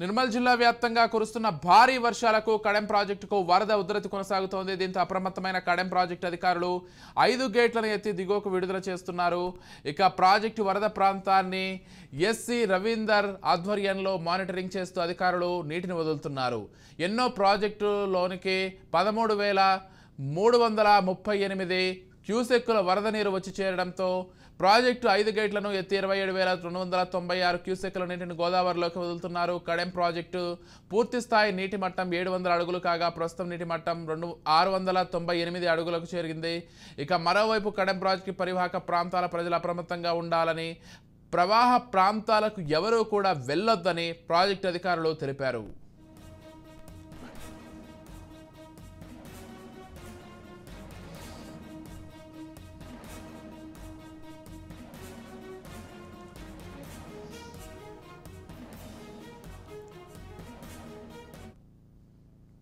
నిర్మల్ జిల్లా వ్యాప్తంగా కురుస్తున్న భారీ వర్షాలకు కడెం ప్రాజెక్టుకు వరద ఉధృతి కొనసాగుతోంది. దీంతో అప్రమత్తమైన కడెం ప్రాజెక్టు అధికారులు 5 గేట్లను ఎత్తి దిగువకు విడుదల చేస్తున్నారు. ఇక ప్రాజెక్టు వరద ప్రాంతాన్ని ఎస్సీ రవీందర్ ఆధ్వర్యంలో మానిటరింగ్ చేస్తూ అధికారులు నీటిని వదులుతున్నారు. ఎన్నో ప్రాజెక్టులోనికి 13,338 క్యూసెక్కుల వరద నీరు వచ్చి చేరడంతో ప్రాజెక్టు 5 గేట్లను ఎత్తి 27,296 క్యూసెక్కుల నీటిని గోదావరిలోకి వదులుతున్నారు. కడెం ప్రాజెక్టు పూర్తి స్థాయి నీటి మట్టం 700 అడుగులు కాగా ప్రస్తుతం నీటి మట్టం 698 అడుగులకు చేరింది. ఇక మరోవైపు కడెం ప్రాజెక్టు పరివాహక ప్రాంతాల ప్రజలు అప్రమత్తంగా ఉండాలని, ప్రవాహ ప్రాంతాలకు ఎవరూ కూడా వెళ్లొద్దని ప్రాజెక్టు అధికారులు తెలిపారు.